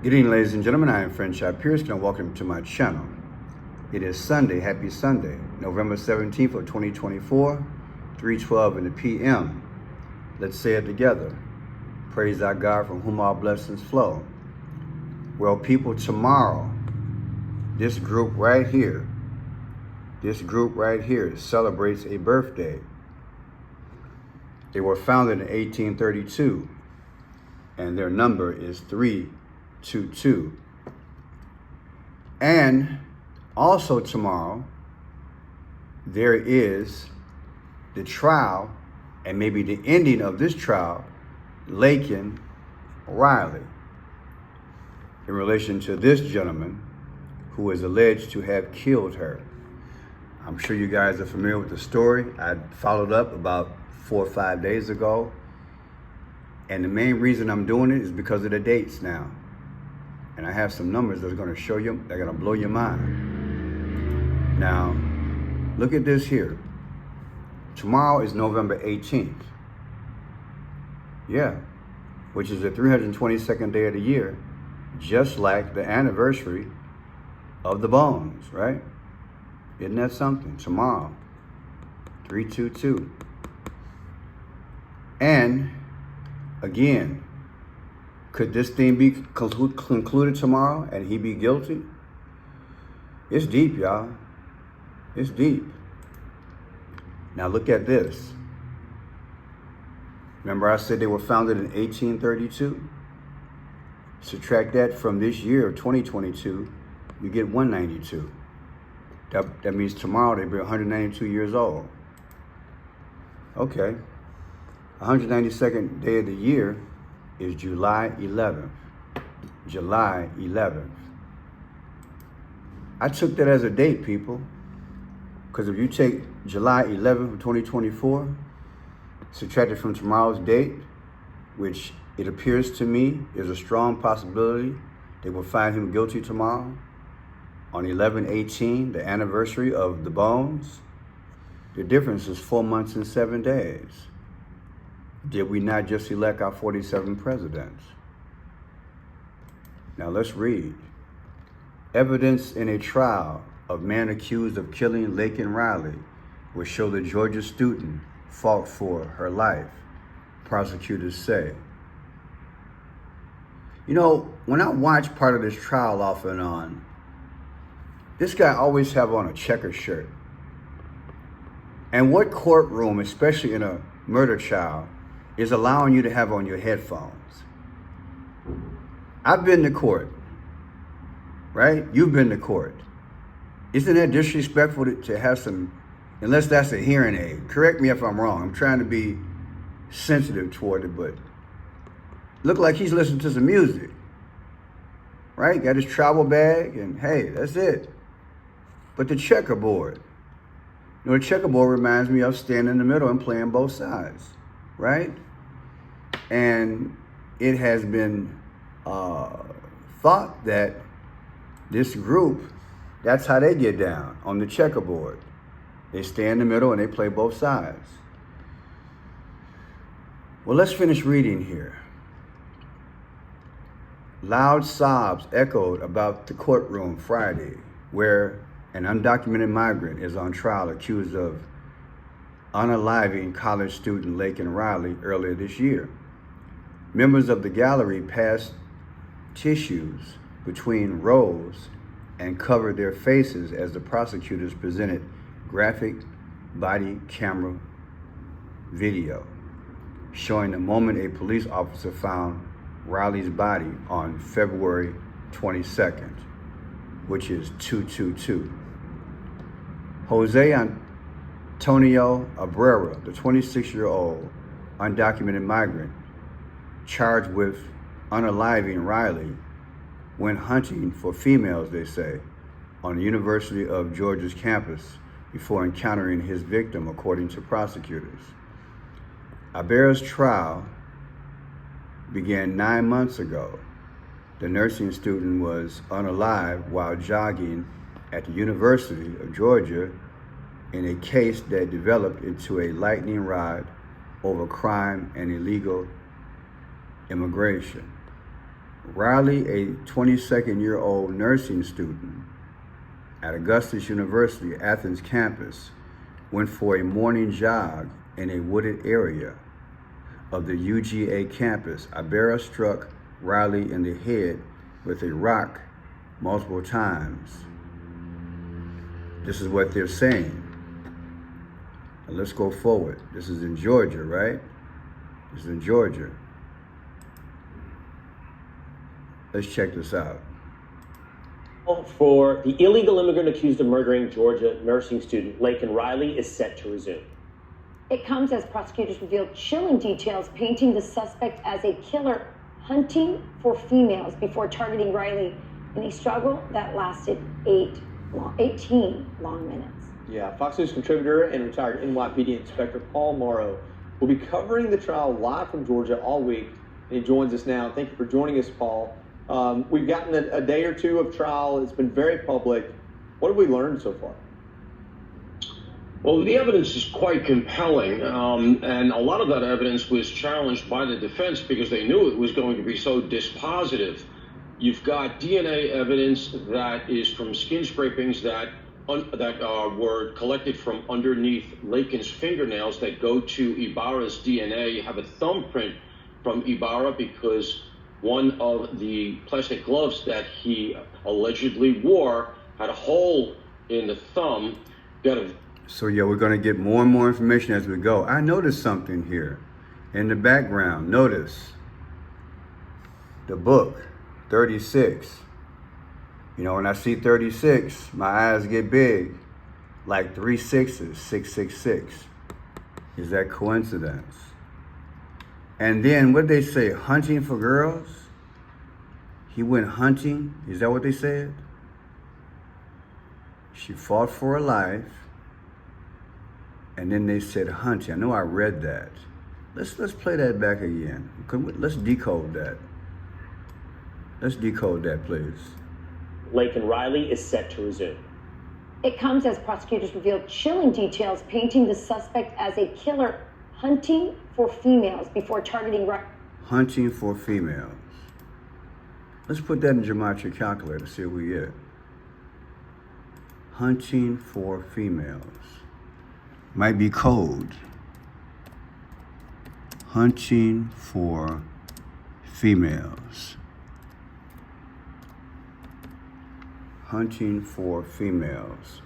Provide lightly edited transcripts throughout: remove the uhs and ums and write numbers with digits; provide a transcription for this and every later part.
Good evening, ladies and gentlemen. I am Friendship Pierce, and welcome to my channel. It is Sunday, happy Sunday, November 17th of 2024, 3:12 in the p.m. Let's say it together. Praise our God from whom all blessings flow. Well, people, tomorrow, this group right here celebrates a birthday. They were founded in 1832, and their number is 322. And also tomorrow, there is the trial, and maybe the ending of this trial, Laken Riley, in relation to this gentleman who is alleged to have killed her. I'm sure you guys are familiar with the story. I followed up about 4 or 5 days ago. And the main reason I'm doing it is because of the dates now. And I have some numbers that's going to show you, they're going to blow your mind. Now, look at this here. Tomorrow is November 18th. Yeah, which is the 322nd day of the year, just like the anniversary of the bones, right? Isn't that something? Tomorrow, 322. And again, could this thing be concluded tomorrow and he be guilty? It's deep, y'all. It's deep. Now look at this. Remember I said they were founded in 1832? Subtract that from this year of 2022, you get 192. That means tomorrow they'll be 192 years old. Okay. 192nd day of the year is July 11th. July 11th. I took that as a date, people, because if you take July 11th of 2024, subtract it from tomorrow's date, which it appears to me is a strong possibility they will find him guilty tomorrow, on 11/18, the anniversary of the bones, the difference is 4 months and 7 days. Did we not just elect our 47 presidents? Now let's read. Evidence in a trial of man accused of killing Laken Riley will show the Georgia student fought for her life, prosecutors say. You know, when I watch part of this trial off and on, this guy always have on a checker shirt. And what courtroom, especially in a murder trial, is allowing you to have on your headphones? I've been to court, right? You've been to court. Isn't that disrespectful to have some, unless that's a hearing aid? Correct me if I'm wrong. I'm trying to be sensitive toward it, but look like he's listening to some music, right? Got his travel bag and hey, that's it. But the checkerboard, you know, the checkerboard reminds me of standing in the middle and playing both sides, right? And it has been thought that this group, that's how they get down, on the checkerboard. They stay in the middle and they play both sides. Well, let's finish reading here. Loud sobs echoed about the courtroom Friday, where an undocumented migrant is on trial accused of unaliving college student Laken Riley earlier this year. Members of the gallery passed tissues between rows and covered their faces as the prosecutors presented graphic body camera video showing the moment a police officer found Riley's body on February 22nd, which is 222. Jose Antonio Abrera, the 26-year-old undocumented migrant charged with unaliving Riley, went hunting for females, they say, on the University of Georgia's campus before encountering his victim, according to prosecutors. Abrera's trial began 9 months ago. The nursing student was unalive while jogging at the University of Georgia in a case that developed into a lightning rod over crime and illegal immigration. Riley, a 22nd-year-old nursing student at Augustus University Athens campus, went for a morning jog in a wooded area of the UGA campus. Ibarra struck Riley in the head with a rock multiple times. This is what they're saying. Now let's go forward. This is in Georgia, right? This is in Georgia. Let's check this out. For the illegal immigrant accused of murdering Georgia nursing student Laken Riley is set to resume. It comes as prosecutors revealed chilling details painting the suspect as a killer hunting for females before targeting Riley in a struggle that lasted 18 long minutes. Yeah, Fox News contributor and retired NYPD Inspector Paul Morrow will be covering the trial live from Georgia all week, and he joins us now. Thank you for joining us, Paul. We've gotten a day or two of trial. It's been very public. What have we learned so far? Well, the evidence is quite compelling, and a lot of that evidence was challenged by the defense because they knew it was going to be so dispositive. You've got DNA evidence that is from skin scrapings that were collected from underneath Laken's fingernails that go to Ibarra's DNA. You have a thumbprint from Ibarra because one of the plastic gloves that he allegedly wore had a hole in the thumb. So yeah, we're going to get more and more information as we go. I noticed something here in the background. Notice the book 36. You know, when I see 36, my eyes get big, like 3 6s, 666. Is that coincidence? And then what they say, hunting for girls? He went hunting. Is that what they said? She fought for her life. And then they said hunting. I know I read that. Let's play that back again. Let's decode that. Let's decode that, please. Laken Riley is set to resume. It comes as prosecutors revealed chilling details painting the suspect as a killer hunting for females before targeting hunting for females. Let's put that in Gematria calculator, see what we get. Hunting for females. Might be code. Hunting for females. Hunting for females.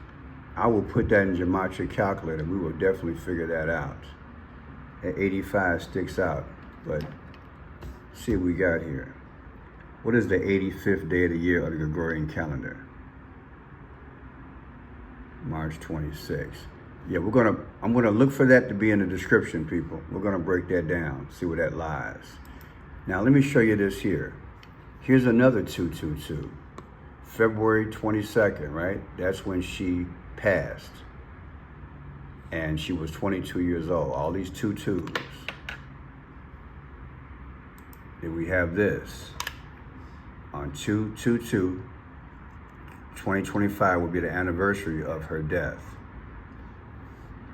I will put that in Gematria calculator. We will definitely figure that out. At 85 sticks out, but see what we got here. What is the 85th day of the year of the Gregorian calendar? March 26th. Yeah, I'm gonna look for that to be in the description, people. We're gonna break that down, see where that lies. Now let me show you this here. Here's another 222. February 22nd, right? That's when she passed. And she was 22 years old. All these 22s. Then we have this. On 2/22, 2025 will be the anniversary of her death.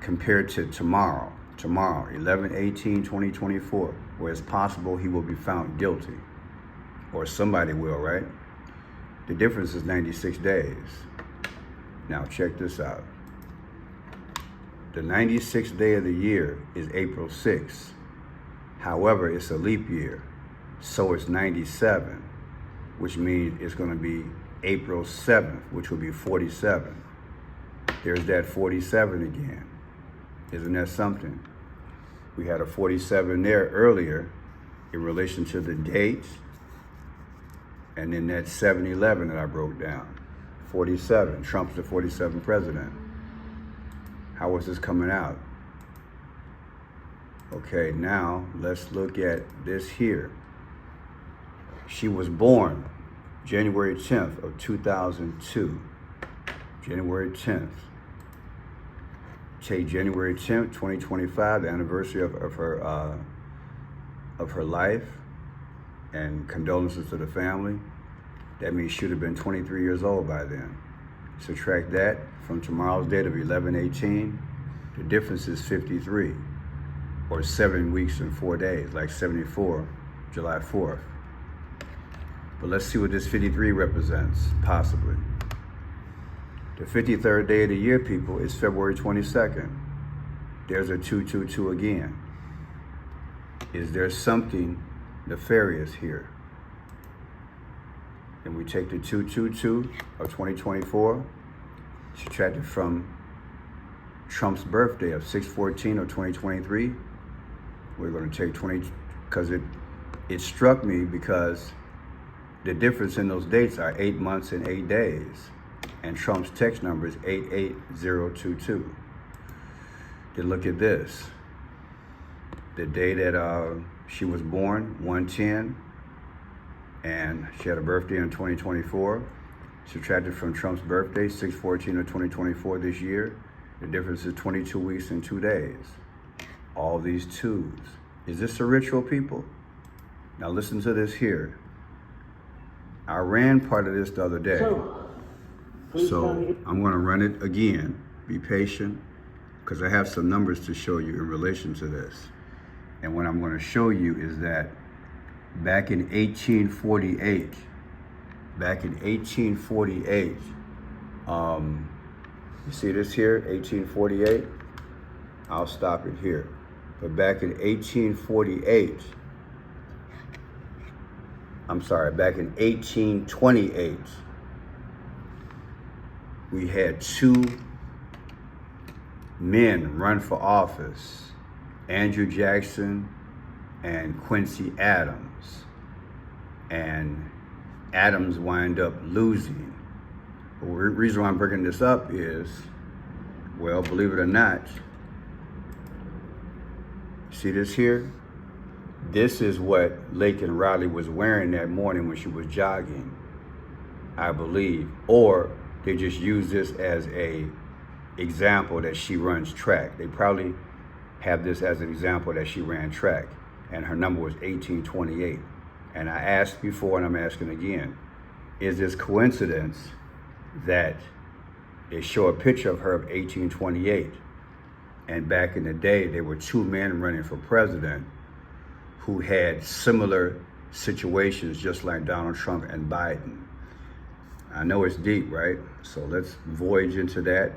Compared to tomorrow, 11/18/2024, where it's possible he will be found guilty. Or somebody will, right? The difference is 96 days. Now check this out. The 96th day of the year is April 6th. However, it's a leap year. So it's 97, which means it's going to be April 7th, which will be 47. There's that 47 again. Isn't that something? We had a 47 there earlier in relation to the date. And then that 7/11 that I broke down. 47, Trump's the 47th president. How is this coming out? Okay, now let's look at this here. She was born January 10th of 2002. January 10th. Take January 10th, 2025, the anniversary of her life, and condolences to the family. That means she would have been 23 years old by then. Subtract that from tomorrow's date of 11/18, the difference is 53, or 7 weeks and 4 days, like 74, July 4th. But let's see what this 53 represents, possibly. The 53rd day of the year, people, is February 22nd. There's a 222 again. Is there something nefarious here? Then we take the 222 of 2024, subtract it from Trump's birthday of 6/14 of 2023. We're going to take 20, because it struck me because the difference in those dates are 8 months and 8 days. And Trump's text number is 88022. Then look at this. The day that she was born, 110, and she had a birthday in 2024. Subtracted from Trump's birthday, 6/14 of 2024 this year. The difference is 22 weeks and 2 days. All these twos. Is this a ritual, people? Now listen to this here. I ran part of this the other day. So I'm going to run it again. Be patient, because I have some numbers to show you in relation to this. And what I'm going to show you is that back in 1848, you see this here, 1848? I'll stop it here. But back in 1828, back in 1828, we had two men run for office, Andrew Jackson and Quincy Adams. And Adams wind up losing. The reason why I'm bringing this up is, well, believe it or not, see this here? This is what Laken Riley was wearing that morning when she was jogging, I believe. Or they just use this as a example that she runs track. They probably have this as an example that she ran track. And her number was 1828. And I asked before, and I'm asking again, is this coincidence that they show a picture of her of 1828? And back in the day, there were two men running for president who had similar situations, just like Donald Trump and Biden. I know it's deep, right? So let's voyage into that.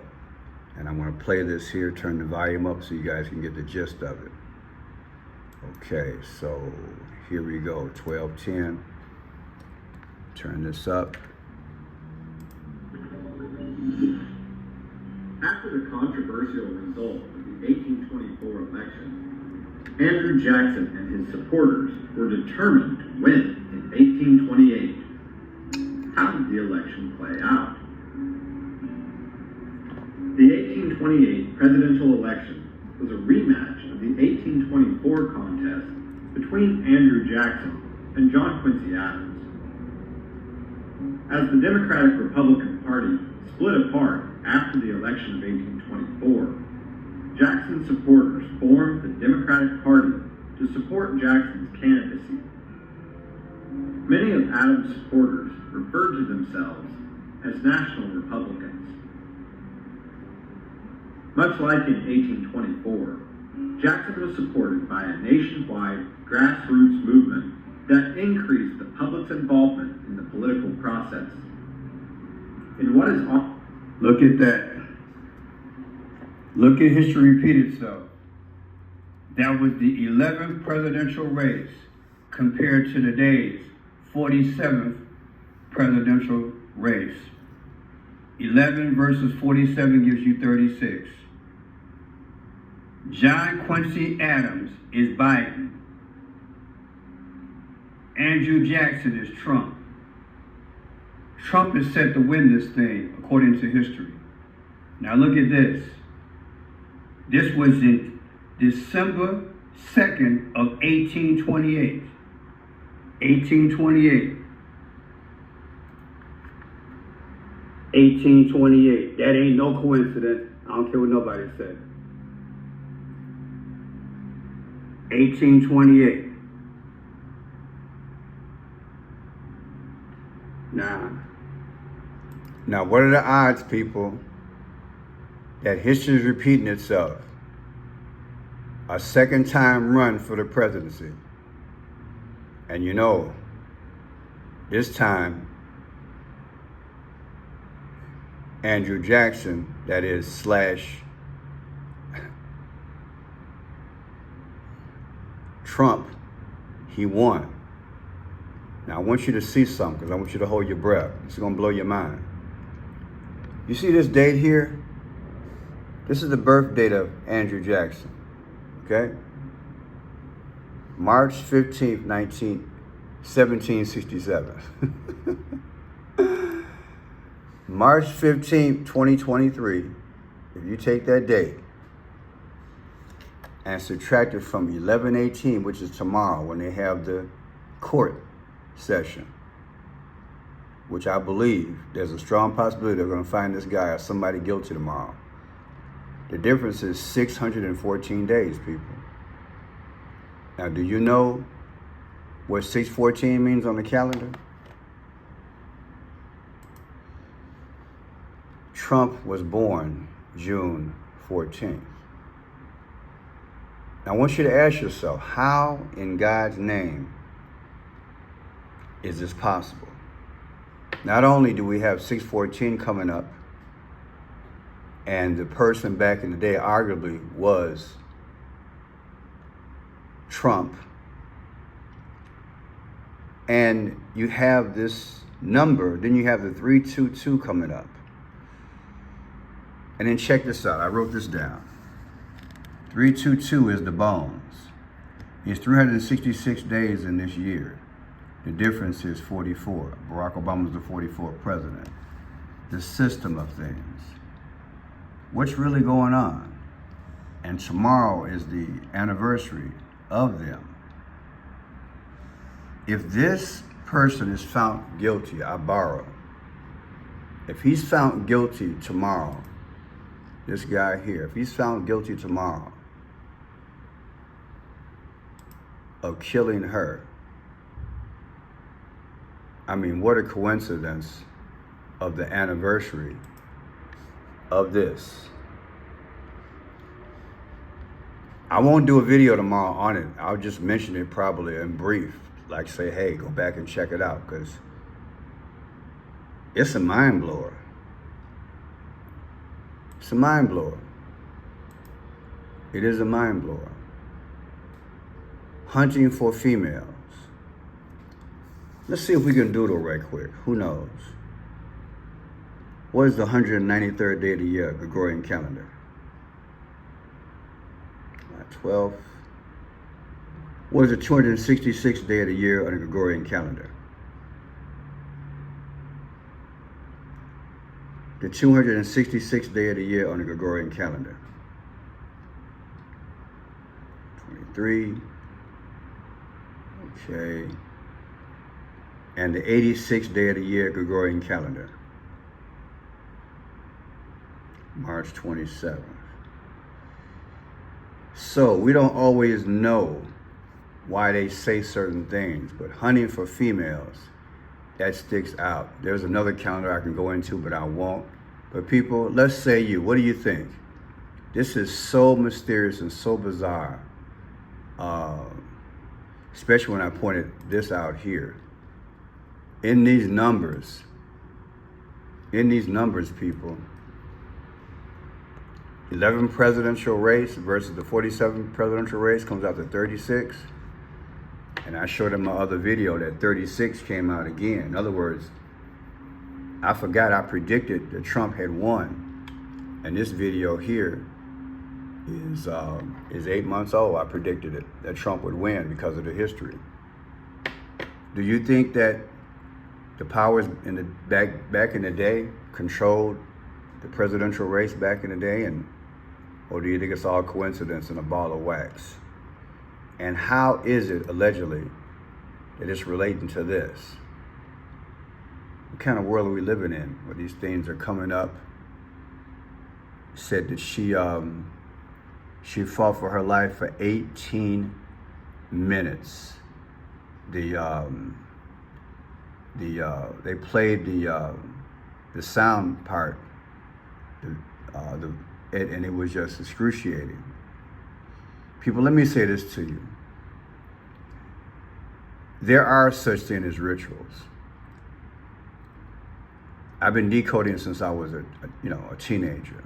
And I'm going to play this here, turn the volume up so you guys can get the gist of it. Okay, so here we go, 12:10. Turn this up. After the controversial result of the 1824 election, Andrew Jackson and his supporters were determined to win in 1828. How did the election play out? The 1828 presidential election was a rematch of the 1824 contest between Andrew Jackson and John Quincy Adams. As the Democratic-Republican Party split apart after the election of 1824, Jackson's supporters formed the Democratic Party to support Jackson's candidacy. Many of Adams' supporters referred to themselves as National Republicans. Much like in 1824, Jackson was supported by a nationwide grassroots movement that increased the public's involvement in the political process. In what is Look at that. Look at history repeat itself. That was the 11th presidential race compared to today's 47th presidential race. 11 versus 47 gives you 36. John Quincy Adams is Biden. Andrew Jackson is Trump. Trump is set to win this thing, according to history. Now look at this. This was in December 2nd of 1828. 1828. 1828. That ain't no coincidence. I don't care what nobody said. 1828. Now, what are the odds, people, that history is repeating itself? A second time run for the presidency. And you know, This time, Andrew Jackson, that is slash Trump, he won. Now I want you to see something, because I want you to hold your breath. It's gonna blow your mind. You see this date here? This is the birth date of Andrew Jackson, okay? March 15th, 1767. March 15th, 2023, if you take that date and subtract it from 11/18, which is tomorrow when they have the court session, which I believe there's a strong possibility they're going to find this guy or somebody guilty tomorrow. The difference is 614 days, people. Now, do you know what 614 means on the calendar? Trump was born June 14th. Now, I want you to ask yourself, how in God's name is this possible? Not only do we have 614 coming up, and the person back in the day arguably was Trump, and you have this number, then you have the 322 coming up. And then check this out, I wrote this down. 322 is the bones. It's 366 days in this year. The difference is 44. Barack Obama's the 44th president. The system of things. What's really going on? And tomorrow is the anniversary of them. If this person is found guilty, I borrow. If he's found guilty tomorrow, this guy here, if he's found guilty tomorrow of killing her, I mean, what a coincidence of the anniversary of this. I won't do a video tomorrow on it. I'll just mention it probably in brief, like say, hey, go back and check it out, because it's a mind blower. It's a mind blower. It is a mind blower. Hunting for females. Let's see if we can doodle right quick. Who knows? What is the 193rd day of the year, Gregorian calendar? 12. What is the 266th day of the year on the Gregorian calendar? The 266th day of the year on the Gregorian calendar. 23. Okay. And the 86th day of the year Gregorian calendar. March 27th. So we don't always know why they say certain things, but hunting for females, that sticks out. There's another calendar I can go into, but I won't. But people, let's say you, what do you think? This is so mysterious and so bizarre, especially when I pointed this out here. In these numbers, people, 11 presidential race versus the 47 presidential race comes out to 36. And I showed in my other video that 36 came out again. In other words, I forgot I predicted that Trump had won. And this video here is 8 months old. I predicted it, that Trump would win because of the history. Do you think that the powers in the back in the day controlled the presidential race back in the day, or do you think it's all coincidence and a ball of wax? And how is it allegedly that it's relating to this? What kind of world are we living in where these things are coming up? Said that she fought for her life for 18 minutes. They played the sound part, and it was just excruciating. People, let me say this to you. There are such things as rituals. I've been decoding since I was a teenager.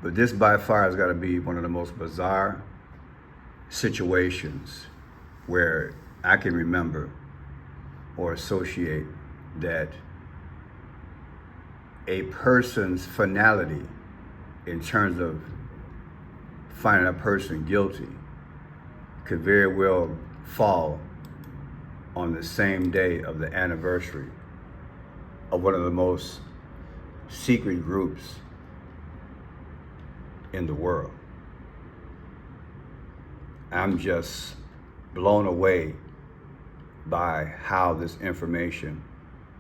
But this by far has got to be one of the most bizarre situations where I can remember or associate that a person's finality in terms of finding a person guilty could very well fall on the same day of the anniversary of one of the most secret groups in the world. I'm just blown away by how this information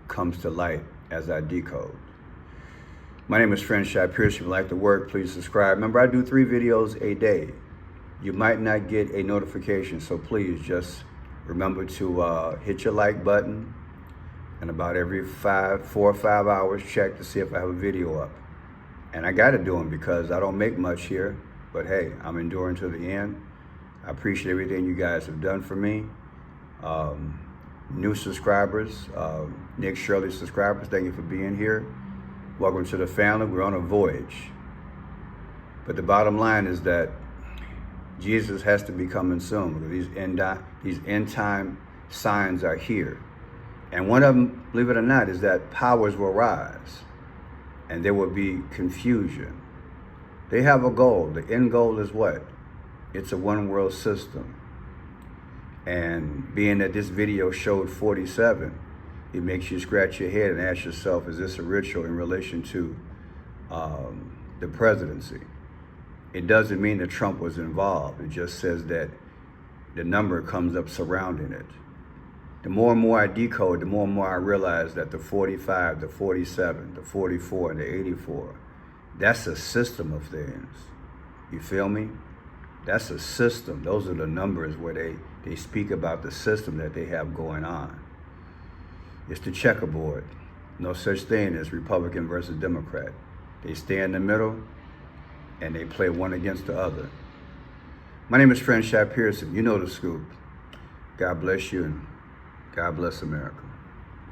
comes to light as I decode. My name is Franchise Pierce. If you like the work, please subscribe. Remember, I do 3 videos a day. You might not get a notification, so please just remember to hit your like button, and about every 4 or 5 hours, check to see if I have a video up. And I got to do them because I don't make much here, but hey, I'm enduring to the end. I appreciate everything you guys have done for me. New subscribers, Nick Shirley subscribers, thank you for being here. Welcome to the family. We're on a voyage. But the bottom line is that Jesus has to be coming soon, because these end time signs are here. And one of them, believe it or not, is that powers will rise and there will be confusion. They have a goal. The end goal is what? It's a one world system. And being that this video showed 47, it makes you scratch your head and ask yourself, is this a ritual in relation to the presidency? It doesn't mean that Trump was involved. It just says that the number comes up surrounding it. The more and more I decode, the more and more I realize that the 45, the 47, the 44, and the 84, that's a system of things. You feel me? That's a system. Those are the numbers where they speak about the system that they have going on. It's the checkerboard. No such thing as Republican versus Democrat. They stay in the middle and they play one against the other. My name is Franchise Pearson. You know the scoop. God bless you and God bless America.